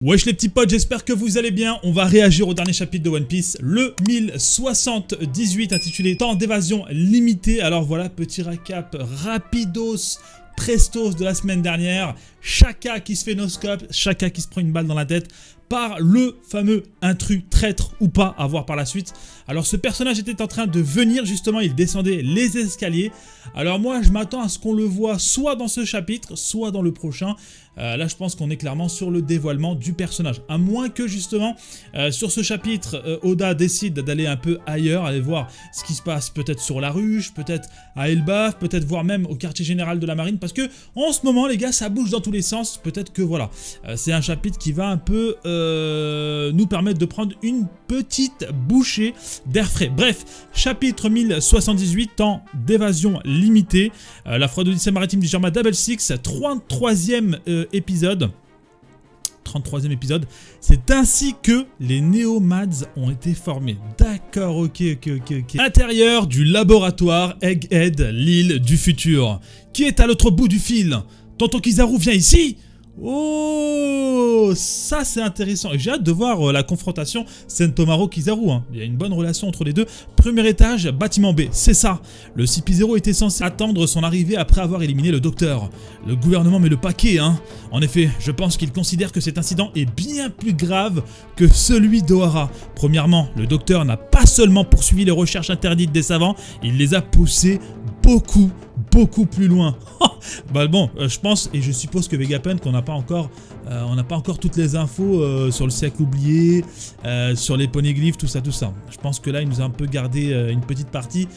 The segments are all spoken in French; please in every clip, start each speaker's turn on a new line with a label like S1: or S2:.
S1: Wesh les petits potes, j'espère que vous allez bien. On va réagir au dernier chapitre de One Piece, le 1078 intitulé Temps d'évasion limité. Alors voilà, petit récap rapidos, prestos de la semaine dernière. Shaka qui se fait no-scope, Shaka qui se prend une balle dans la tête par le fameux intrus, traître ou pas, à voir par la suite. Alors ce personnage était en train de venir, justement, il descendait les escaliers. Alors moi je m'attends à ce qu'on le voit soit dans ce chapitre, soit dans le prochain. Là je pense qu'on est clairement sur le dévoilement du personnage. À moins que justement, sur ce chapitre, Oda décide d'aller un peu ailleurs, aller voir ce qui se passe peut-être sur la ruche, peut-être à Elbaf, peut-être voir même au quartier général de la marine. Parce que en ce moment les gars ça bouge dans tous les sens. Peut-être que voilà, c'est un chapitre qui va un peu nous permettre de prendre une petite bouchée d'air frais. Bref, chapitre 1078, temps d'évasion limité. La fraude Odyssée maritime du Germa Double Six, 33e épisode. 33e épisode. C'est ainsi que les Néomads ont été formés. D'accord, ok. Intérieur du laboratoire Egghead, l'île du futur. Qui est à l'autre bout du fil? Tonton Kizaru vient ici? Oh, ça c'est intéressant. J'ai hâte de voir la confrontation Sentomaru-Kizaru. Il y a une bonne relation entre les deux. Premier étage, bâtiment B, c'est ça. Le CP0 était censé attendre son arrivée après avoir éliminé le docteur. Le gouvernement met le paquet, hein. En effet, je pense qu'il considère que cet incident est bien plus grave que celui d'Ohara. Premièrement, le docteur n'a pas seulement poursuivi les recherches interdites des savants, il les a poussées beaucoup plus loin. Bah bon, je pense et je suppose que Vegapunk, on n'a pas encore toutes les infos sur le siècle oublié, sur les poneglyphes, tout ça. Je pense que là, il nous a un peu gardé une petite partie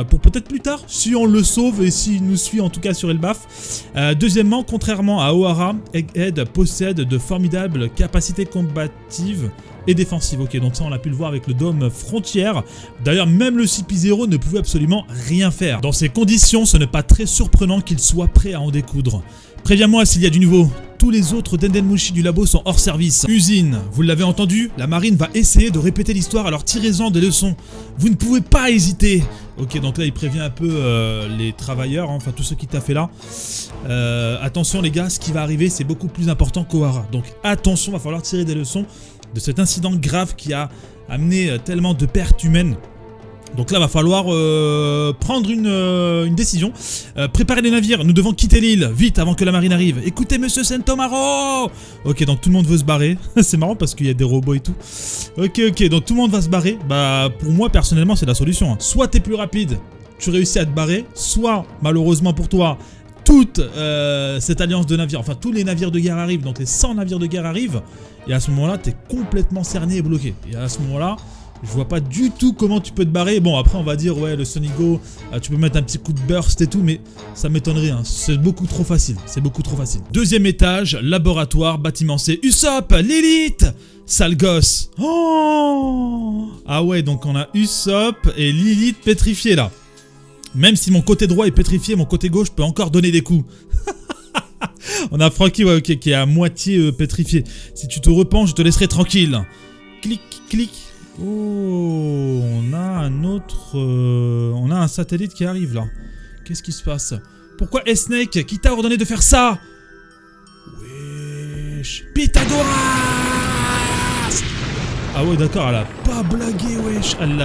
S1: pour peut-être plus tard, si on le sauve et s'il nous suit en tout cas sur Elbaf. Deuxièmement, contrairement à Ohara, Egghead possède de formidables capacités combatives et défensive. Ok, donc ça on a pu le voir avec le dôme frontière. D'ailleurs même le CP0 ne pouvait absolument rien faire. Dans ces conditions, ce n'est pas très surprenant qu'il soit prêt à en découdre. Préviens-moi s'il y a du nouveau. Tous les autres Dendenmushi du labo sont hors service. Usine, vous l'avez entendu, la marine va essayer de répéter l'histoire, alors tirez-en des leçons. Vous ne pouvez pas hésiter. Ok, donc là il prévient un peu les travailleurs, hein, enfin tous ceux qui taffaient là. Attention les gars, ce qui va arriver c'est beaucoup plus important qu'Ohara. Donc attention, va falloir tirer des leçons de cet incident grave qui a amené tellement de pertes humaines. Donc là, va falloir prendre une décision. Préparez les navires, nous devons quitter l'île, vite, avant que la marine arrive. Écoutez, monsieur Sentomaru. Ok, donc tout le monde veut se barrer. C'est marrant parce qu'il y a des robots et tout. Ok, donc tout le monde va se barrer. Bah, pour moi, personnellement, c'est la solution. Soit t'es plus rapide, tu réussis à te barrer, soit, malheureusement pour toi, toute cette alliance de navires, enfin tous les navires de guerre arrivent, donc les 100 navires de guerre arrivent, et à ce moment-là, t'es complètement cerné et bloqué. Et à ce moment-là, je vois pas du tout comment tu peux te barrer. Bon, après, on va dire, ouais, le Sonigo, tu peux mettre un petit coup de burst et tout, mais ça m'étonnerait, hein. C'est beaucoup trop facile. Deuxième étage, laboratoire, bâtiment C. Usopp, Lilith, sale gosse. Oh, ah ouais, donc on a Usopp et Lilith pétrifiés là. Même si mon côté droit est pétrifié, mon côté gauche peut encore donner des coups. On a Franky, ouais, ok, qui est à moitié pétrifié. Si tu te repenches, je te laisserai tranquille. Clic. Oh, on a un autre... on a un satellite qui arrive là. Qu'est-ce qui se passe? Pourquoi S-Snake? Qui t'a ordonné de faire ça? Wesh, Pythagoras! Ah ouais, d'accord, elle a pas blagué, wesh. Elle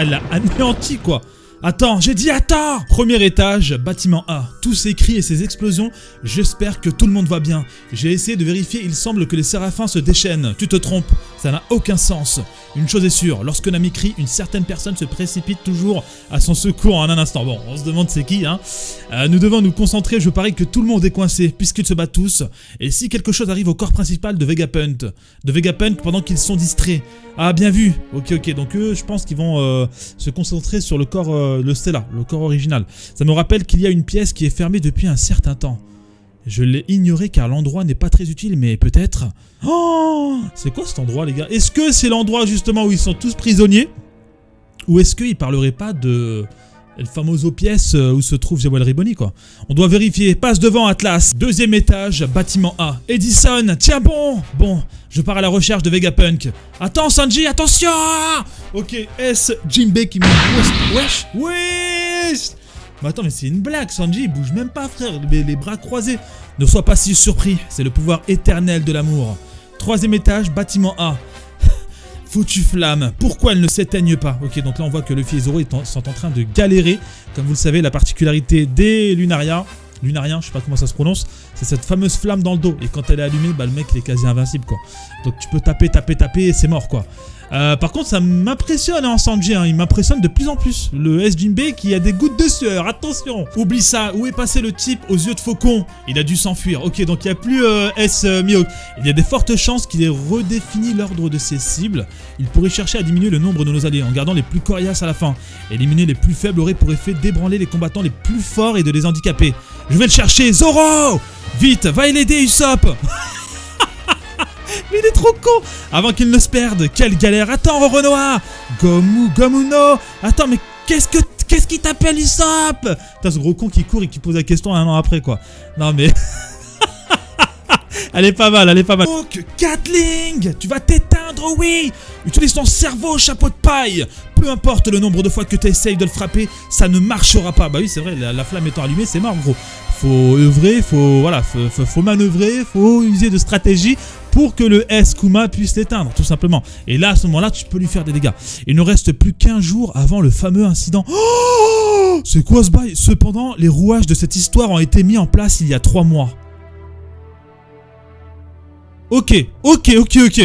S1: l'a anéanti, quoi. Attends, j'ai dit attends! Premier étage, bâtiment A. Tous ces cris et ces explosions, j'espère que tout le monde va bien. J'ai essayé de vérifier, il semble que les séraphins se déchaînent. Tu te trompes, ça n'a aucun sens. Une chose est sûre, lorsque Nami crie, une certaine personne se précipite toujours à son secours en un instant. Bon, on se demande c'est qui, hein. Nous devons nous concentrer, je parie que tout le monde est coincé, puisqu'ils se battent tous. Et si quelque chose arrive au corps principal de Vegapunk pendant qu'ils sont distraits. Ah, bien vu. Ok, donc eux, je pense qu'ils vont se concentrer sur le corps, le Stella, le corps original. Ça me rappelle qu'il y a une pièce qui est fermée depuis un certain temps. Je l'ai ignoré car l'endroit n'est pas très utile, mais peut-être... Oh, c'est quoi cet endroit, les gars? Est-ce que c'est l'endroit justement où ils sont tous prisonniers? Ou est-ce qu'ils parleraient pas de... El famoso pièce où se trouve Jewel Ribboni, quoi. On doit vérifier. Passe devant, Atlas. Deuxième étage, bâtiment A. Edison, tiens bon. Bon, je pars à la recherche de Vegapunk. Attends, Sanji, attention. Ok, Jinbei qui me... Wesh. Mais attends, mais c'est une blague, Sanji, il bouge même pas, frère, les bras croisés. Ne sois pas si surpris, c'est le pouvoir éternel de l'amour. 3e étage, bâtiment A. Foutue flamme, pourquoi elle ne s'éteigne pas? Ok, donc là on voit que Luffy et Zoro sont en train de galérer. Comme vous le savez, la particularité des Lunariens, je sais pas comment ça se prononce, c'est cette fameuse flamme dans le dos. Et quand elle est allumée, bah, le mec il est quasi invincible quoi. Donc tu peux taper et c'est mort quoi. Par contre ça m'impressionne en Sanji, hein. Il m'impressionne de plus en plus. Le S Jinbei qui a des gouttes de sueur, attention. Oublie ça, où est passé le type aux yeux de faucon? Il a dû s'enfuir. Ok, donc il n'y a plus S Mihawk. Il y a des fortes chances qu'il ait redéfini l'ordre de ses cibles. Il pourrait chercher à diminuer le nombre de nos alliés en gardant les plus coriaces à la fin. Éliminer les plus faibles aurait pour effet d'ébranler les combattants les plus forts et de les handicaper. Je vais le chercher, Zoro! Vite, va l'aider Usopp. Mais il est trop con. Avant qu'il ne se perde, quelle galère. Attends Roronoa, Gomu-no. Attends mais qu'est-ce qui t'appelle Usopp? Putain ce gros con qui court et qui pose la question 1 an après quoi. Non mais... Elle est pas mal, elle est pas mal. Oh que Gatling, tu vas t'éteindre, oui. Utilise ton cerveau, chapeau de paille. Peu importe le nombre de fois que tu essayes de le frapper, ça ne marchera pas. Bah oui c'est vrai, la flamme étant allumée c'est mort gros. Faut œuvrer, faut manœuvrer, faut user de stratégie pour que le S-Kuma puisse l'éteindre, tout simplement. Et là, à ce moment-là, tu peux lui faire des dégâts. Il ne reste plus qu'1 jour avant le fameux incident. Oh, c'est quoi ce bail? Cependant, les rouages de cette histoire ont été mis en place il y a 3 mois. Ok.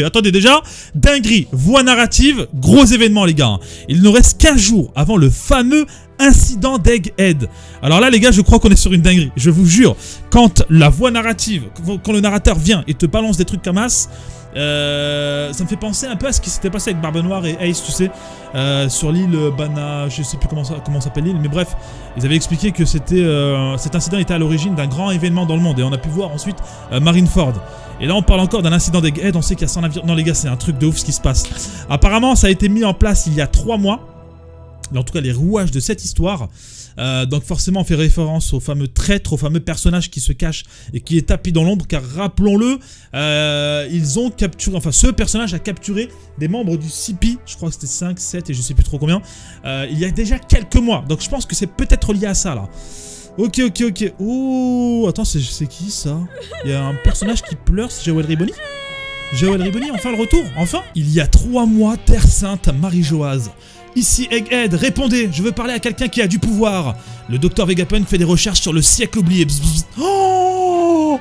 S1: Attendez déjà, dinguerie, voix narrative, gros événement les gars. Il ne reste qu'1 jour avant le fameux incident d'Egghead. Alors là les gars, je crois qu'on est sur une dinguerie. Je vous jure, quand la voix narrative, quand le narrateur vient et te balance des trucs comme as, ça me fait penser un peu à ce qui s'était passé avec Barbe Noire et Ace, tu sais, sur l'île Bana, je sais plus comment s'appelle l'île, mais bref, ils avaient expliqué que c'était cet incident était à l'origine d'un grand événement dans le monde et on a pu voir ensuite Marineford. Et là on parle encore d'un incident d'Egghead, on sait qu'il y a 100 navires. Non les gars, c'est un truc de ouf ce qui se passe. Apparemment ça a été mis en place il y a 3 mois. En tout cas les rouages de cette histoire. Donc forcément on fait référence au fameux traître, au fameux personnage qui se cache et qui est tapis dans l'ombre, car rappelons-le, ils ont capturé, enfin ce personnage a capturé des membres du CP, je crois que c'était 5, 7 et je sais plus trop combien, il y a déjà quelques mois. Donc je pense que c'est peut-être lié à ça là. Ok. Oh, attends, c'est qui ça? Il y a un personnage qui pleure, c'est Joël Riboni? Joël Riboni, enfin le retour, enfin. Il y a 3 mois, Terre Sainte, Marie-Joase. Ici Egghead, répondez, je veux parler à quelqu'un qui a du pouvoir. Le docteur Vegapunk fait des recherches sur le siècle oublié. Oh,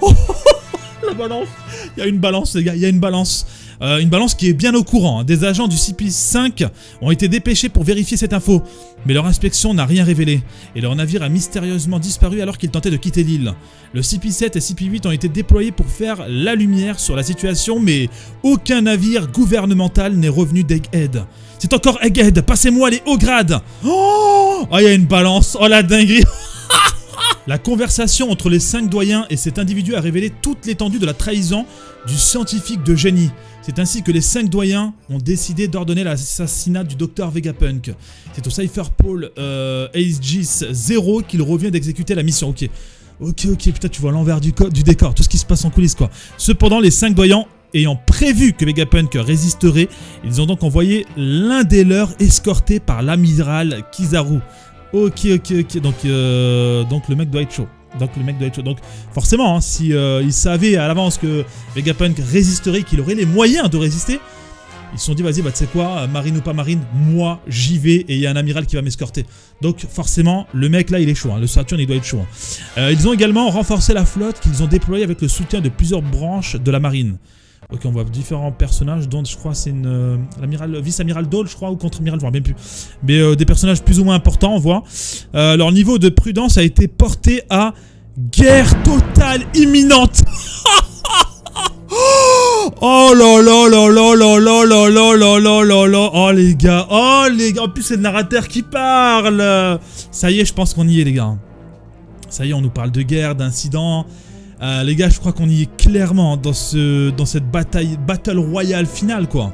S1: la balance. Il y a une balance les gars, il y a une balance. Une balance qui est bien au courant. Des agents du CP5 ont été dépêchés pour vérifier cette info. Mais leur inspection n'a rien révélé. Et leur navire a mystérieusement disparu alors qu'ils tentaient de quitter l'île. Le CP7 et CP8 ont été déployés pour faire la lumière sur la situation. Mais aucun navire gouvernemental n'est revenu d'Egghead. C'est encore Egghead, passez-moi les hauts grades. Oh, il y a une balance, oh la dinguerie. La conversation entre les 5 doyens et cet individu a révélé toute l'étendue de la trahison du scientifique de génie. C'est ainsi que les 5 doyens ont décidé d'ordonner l'assassinat du docteur Vegapunk. C'est au Cypher Pole Aegis 0 qu'il revient d'exécuter la mission. Ok, putain tu vois l'envers du décor, tout ce qui se passe en coulisses quoi. Cependant les 5 doyens ayant prévu que Vegapunk résisterait, ils ont donc envoyé l'un des leurs escorté par l'amiral Kizaru. Ok, donc le mec doit être chaud. Donc forcément, hein, si ils savaient à l'avance que Vegapunk résisterait, qu'il aurait les moyens de résister, ils se sont dit vas-y, bah tu sais quoi, marine ou pas marine, moi j'y vais et il y a un amiral qui va m'escorter. Donc forcément, le mec là il est chaud, hein, le Saturn il doit être chaud. Hein. Ils ont également renforcé la flotte qu'ils ont déployée avec le soutien de plusieurs branches de la marine. Ok, on voit différents personnages, dont je crois c'est une vice-amiral Dole, je crois, ou contre-amiral, je ne me rappelle même plus. Mais des personnages plus ou moins importants, on voit. Leur niveau de prudence a été porté à guerre totale imminente. Oh là là là là là là là là là là là là. Oh les gars, en plus c'est le narrateur qui parle. Ça y est, je pense qu'on y est les gars. Ça y est, on nous parle de guerre, d'incidents. Les gars, je crois qu'on y est clairement dans cette battle royale finale quoi,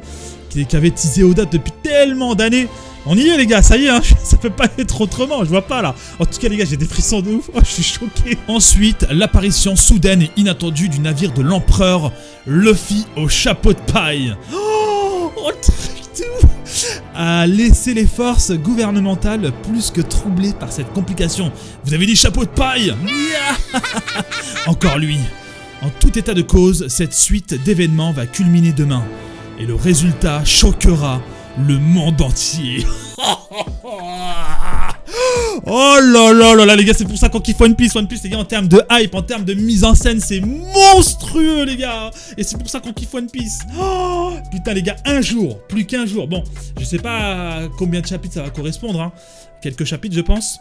S1: qui avait teasé Oda depuis tellement d'années. On y est les gars, ça y est, hein, ça peut pas être autrement, je vois pas là. En tout cas les gars, j'ai des frissons de ouf, je suis choqué. Ensuite, l'apparition soudaine et inattendue du navire de l'empereur Luffy au chapeau de paille. Oh, le truc de ouf, a laissé les forces gouvernementales plus que troublées par cette complication. Vous avez dit chapeau de paille? Yeah. Encore lui. En tout état de cause, cette suite d'événements va culminer demain. Et le résultat choquera le monde entier. Oh là là là là les gars, c'est pour ça qu'on kiffe One Piece. One Piece les gars, en termes de hype, en termes de mise en scène, c'est monstrueux les gars. Et c'est pour ça qu'on kiffe One Piece. Oh, putain les gars, un jour, plus qu'un jour. Bon, je sais pas combien de chapitres ça va correspondre, hein. Quelques chapitres je pense.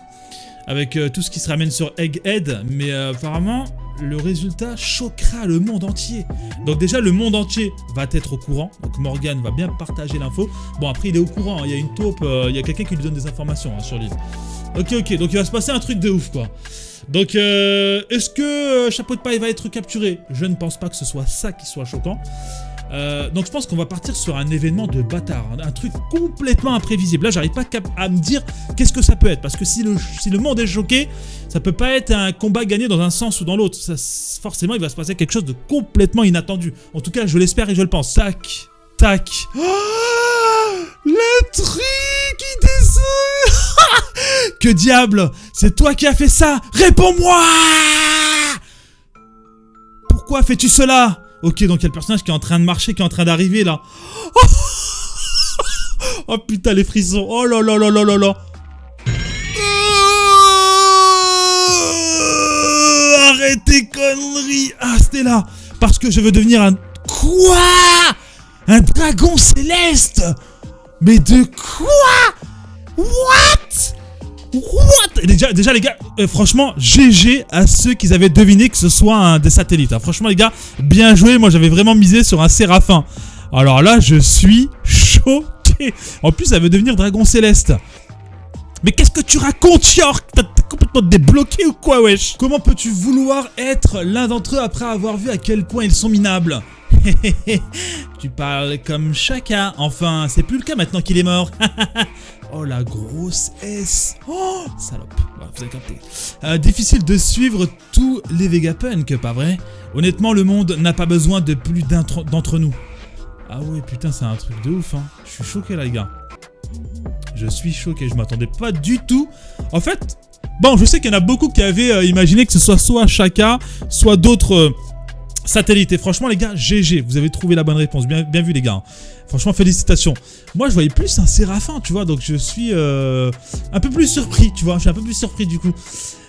S1: Avec tout ce qui se ramène sur Egghead. Mais apparemment, le résultat choquera le monde entier. Donc déjà, le monde entier va être au courant. Donc Morgan va bien partager l'info. Bon, après, il est au courant. Il y a une taupe, il y a quelqu'un qui lui donne des informations hein, sur l'île. Ok, donc il va se passer un truc de ouf, quoi. Donc, est-ce que Chapeau de Paille va être capturé? Je ne pense pas que ce soit ça qui soit choquant. Donc je pense qu'on va partir sur un événement de bâtard, un truc complètement imprévisible. Là j'arrive pas à me dire qu'est-ce que ça peut être, parce que si le monde est choqué, ça peut pas être un combat gagné dans un sens ou dans l'autre. Forcément il va se passer quelque chose de complètement inattendu. En tout cas je l'espère et je le pense. Tac, tac. Oh, le truc qui descend. Que diable, c'est toi qui as fait ça? Réponds-moi. Pourquoi fais-tu cela? Ok, donc il y a le personnage qui est en train de marcher, qui est en train d'arriver là. Oh, oh putain, les frissons. Oh là là là là là là. Arrête tes conneries. Ah, c'était là. Parce que je veux devenir un... Quoi? Un dragon céleste? Mais de quoi? What? Déjà les gars, franchement, GG à ceux qui avaient deviné que ce soit un des satellites. Hein. Franchement les gars, bien joué. Moi j'avais vraiment misé sur un Séraphin. Alors là, je suis choqué. En plus, ça veut devenir dragon céleste. Mais qu'est-ce que tu racontes, York? T'as complètement débloqué ou quoi, wesh? Comment peux-tu vouloir être l'un d'entre eux après avoir vu à quel point ils sont minables? Tu parles comme chacun. Enfin, c'est plus le cas maintenant qu'il est mort. Oh la grosse S. Oh salope. Bon, vous avez capté. Difficile de suivre tous les Vegapunk, pas vrai? Honnêtement, le monde n'a pas besoin de plus d'un d'entre nous. Ah ouais, putain, c'est un truc de ouf, hein. Je suis choqué là, les gars. Je suis choqué, je m'attendais pas du tout. En fait, bon, je sais qu'il y en a beaucoup qui avaient imaginé que ce soit Shaka, soit d'autres... Satellite. Et franchement les gars, GG, vous avez trouvé la bonne réponse, bien vu les gars. Franchement félicitations. Moi je voyais plus un Séraphin, tu vois, donc je suis un peu plus surpris, tu vois, je suis un peu plus surpris du coup.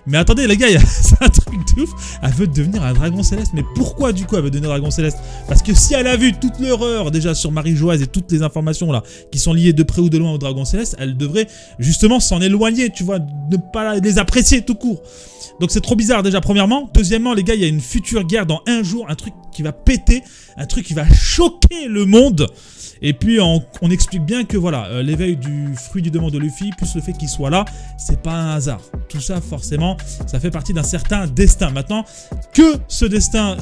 S1: Mais attendez les gars, c'est un truc de ouf. Elle veut devenir un dragon céleste, mais pourquoi du coup elle veut devenir un dragon céleste? Parce que si elle a vu toute l'horreur déjà sur Marie-Joise et toutes les informations là qui sont liées de près ou de loin au dragon céleste, elle devrait justement s'en éloigner, tu vois, ne pas les apprécier tout court. Donc c'est trop bizarre déjà premièrement. Deuxièmement les gars, il y a une future guerre dans un jour, un truc qui va péter, un truc qui va choquer le monde. Et puis on explique bien que voilà, l'éveil du fruit du démon de Luffy, plus le fait qu'il soit là, c'est pas un hasard. Tout ça forcément, ça fait partie d'un certain destin. Maintenant, que ce destin,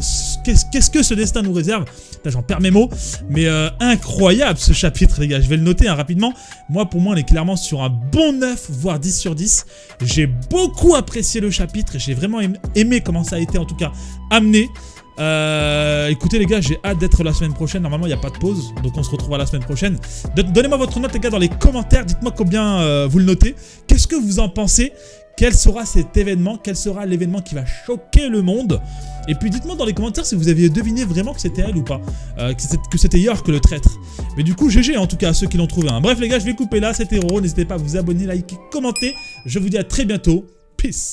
S1: qu'est-ce que ce destin nous réserve? Là j'en perds mes mots, mais incroyable ce chapitre les gars, je vais le noter hein, rapidement. Moi pour moi on est clairement sur un bon 9, voire 10 sur 10. J'ai beaucoup apprécié le chapitre et j'ai vraiment aimé comment ça a été en tout cas amené. Écoutez les gars, j'ai hâte d'être la semaine prochaine. Normalement il n'y a pas de pause, donc on se retrouvera la semaine prochaine. Donnez-moi votre note les gars dans les commentaires. Dites-moi combien vous le notez. Qu'est-ce que vous en pensez? Quel sera cet événement? Quel sera l'événement qui va choquer le monde? Et puis dites-moi dans les commentaires si vous aviez deviné vraiment que c'était elle ou pas, que c'était York le traître. Mais du coup GG en tout cas à ceux qui l'ont trouvé hein. Bref les gars, je vais couper là, c'était Roro. N'hésitez pas à vous abonner, liker, commenter. Je vous dis à très bientôt. Peace.